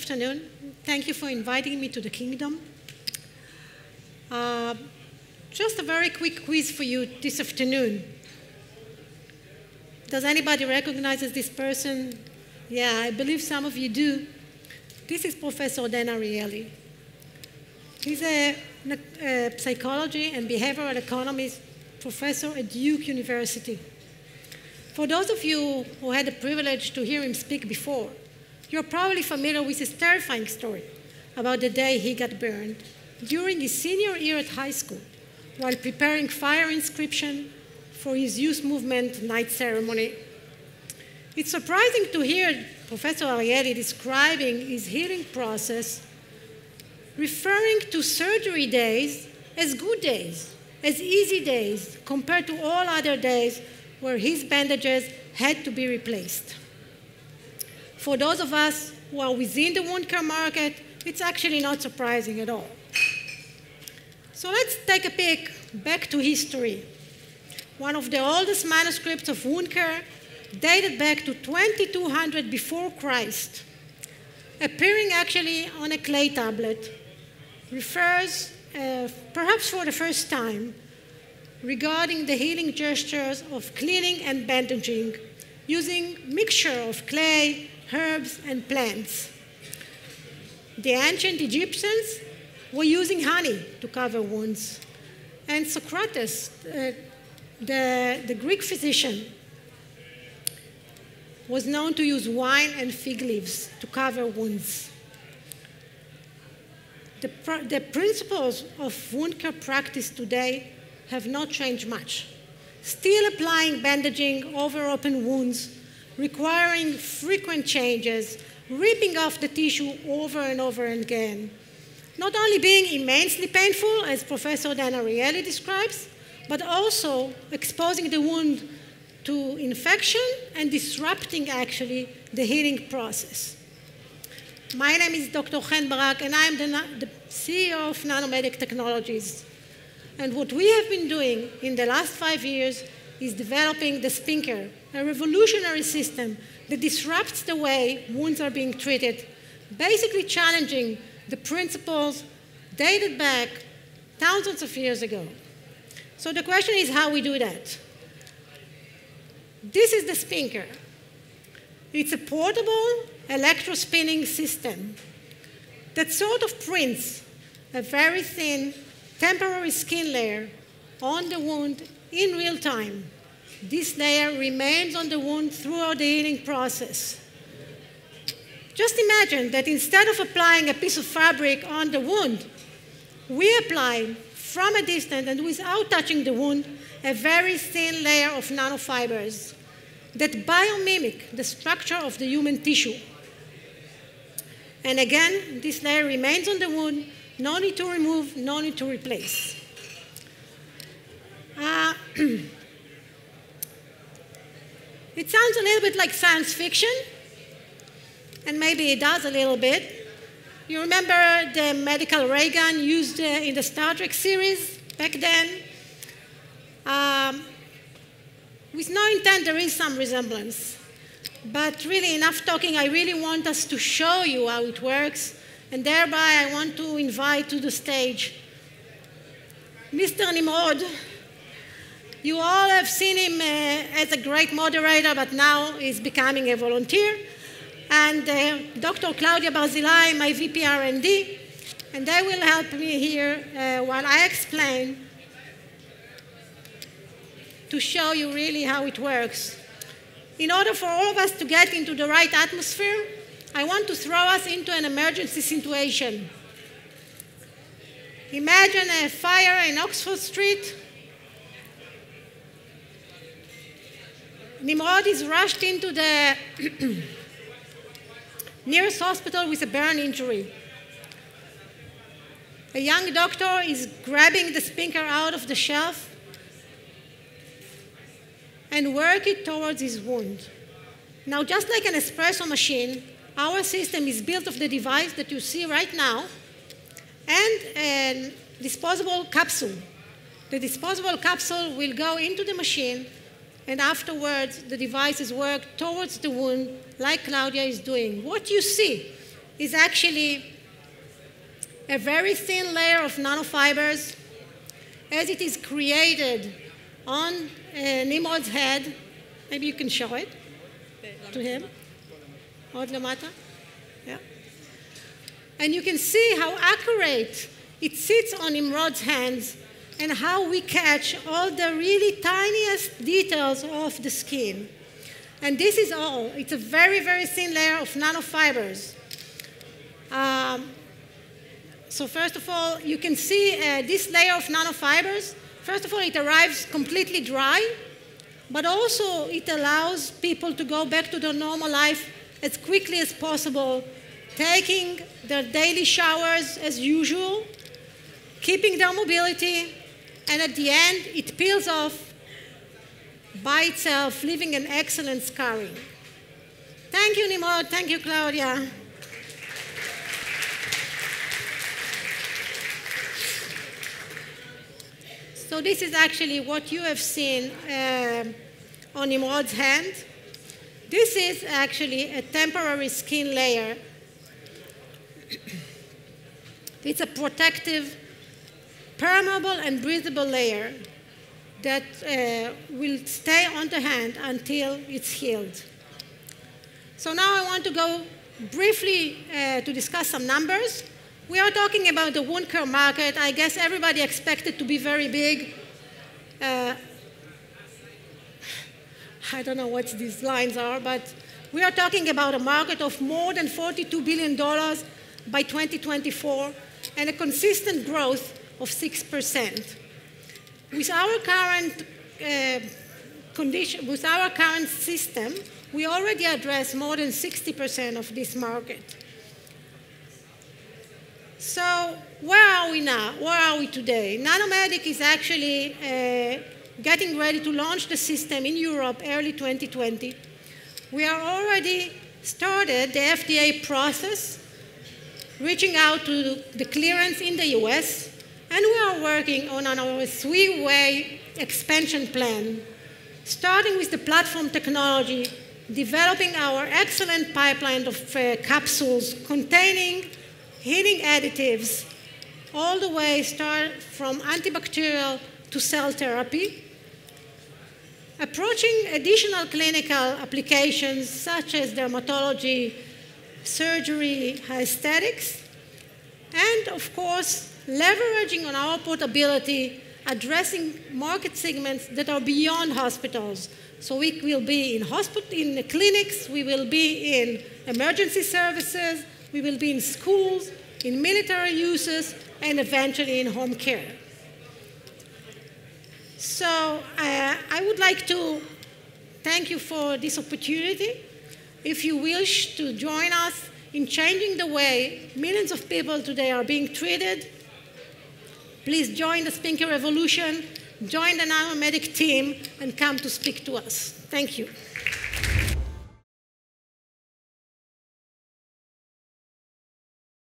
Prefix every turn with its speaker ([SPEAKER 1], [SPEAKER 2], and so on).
[SPEAKER 1] afternoon. Thank you for inviting me to the kingdom. Just a very quick quiz for you this afternoon. Does anybody recognize this person? Yeah, I believe some of you do. This is Professor Dan Ariely. He's a psychology and behavioral economics professor at Duke University. For those of you who had the privilege to hear him speak before, you're probably familiar with his terrifying story about the day he got burned during his senior year at high school while preparing fire inscription for his youth movement night ceremony. It's surprising to hear Professor Ariely describing his healing process, referring to surgery days as good days, as easy days, compared to all other days where his bandages had to be replaced. For those of us who are within the wound care market, it's actually not surprising at all. So let's take a peek back to history. One of the oldest manuscripts of wound care, dated back to 2200 before Christ, appearing actually on a clay tablet, refers, perhaps for the first time, regarding the healing gestures of cleaning and bandaging using mixture of clay, herbs, and plants. The ancient Egyptians were using honey to cover wounds. And Socrates, the Greek physician, was known to use wine and fig leaves to cover wounds. The principles of wound care practice today have not changed much. Still applying bandaging over open wounds, requiring frequent changes, ripping off the tissue over and over again. Not only being immensely painful, as Professor Dan Ariely describes, but also exposing the wound to infection and disrupting, actually, the healing process. My name is Dr. Chen Barak, and I'm the CEO of Nanomedic Technologies. And what we have been doing in the last 5 years is developing the Spinker, a revolutionary system that disrupts the way wounds are being treated, basically challenging the principles dated back thousands of years ago. So the question is how we do that. This is the Spinker. It's a portable electrospinning system that sort of prints a very thin temporary skin layer on the wound in real time. This layer remains on the wound throughout the healing process. Just imagine that instead of applying a piece of fabric on the wound, we apply from a distance and without touching the wound a very thin layer of nanofibers that biomimic the structure of the human tissue. And again, this layer remains on the wound, no need to remove, no need to replace. It sounds a little bit like science fiction, and maybe it does a little bit. You remember the medical ray gun used in the Star Trek series back then? With no intent, there is some resemblance. But really, enough talking. I really want us to show you how it works, and thereby I want to invite to the stage Mr. Nimrod. You all have seen him as a great moderator, but now he's becoming a volunteer. And Dr. Claudia Barzilai, my VP R&D, and they will help me here while I explain to show you really how it works. In order for all of us to get into the right atmosphere, I want to throw us into an emergency situation. Imagine a fire in Oxford Street. Nimrod is rushed into the nearest hospital with a burn injury. A young doctor is grabbing the Spinker out of the shelf and work it towards his wound. Now, just like an espresso machine, our system is built of the device that you see right now and a disposable capsule. The disposable capsule will go into the machine, and afterwards, the devices work towards the wound like Claudia is doing. What you see is actually a very thin layer of nanofibers as it is created on Nimrod's head. Maybe you can show it to him. עוד למטה. Yeah. And you can see how accurate it sits on Nimrod's hands and how we catch all the really tiniest details of the skin. And this is all. It's a very, very thin layer of nanofibers. So first of all, you can see this layer of nanofibers. First of all, it arrives completely dry, but also it allows people to go back to their normal life as quickly as possible, taking their daily showers as usual, keeping their mobility, and at the end, it peels off by itself, leaving an excellent scarring. Thank you, Nimrod. Thank you, Claudia. So this is actually what you have seen on Nimrod's hand. This is actually a temporary skin layer. It's a protective, permeable, and breathable layer that will stay on the hand until it's healed. So now I want to go briefly to discuss some numbers. We are talking about the wound care market. I guess everybody expected to be very big. I don't know what these lines are, but we are talking about a market of more than $42 billion by 2024 and a consistent growth of 6%. With our current with our current system, we already address more than 60% of this market. So where are we now? Where are we today? Nanomedic is actually getting ready to launch the system in Europe early 2020. We are already started the FDA process, reaching out to the clearance in the US, and we are working on our three-way expansion plan, starting with the platform technology, developing our excellent pipeline of capsules containing healing additives, all the way start from antibacterial to cell therapy, approaching additional clinical applications such as dermatology, surgery, aesthetics, and of course, leveraging on our portability, addressing market segments that are beyond hospitals. So we will be in the clinics, we will be in emergency services, we will be in schools, in military uses, and eventually in home care. So I would like to thank you for this opportunity. If you wish to join us in changing the way millions of people today are being treated, please join the Spinker Revolution, join the Nanomedic team, and come to speak to us. Thank you.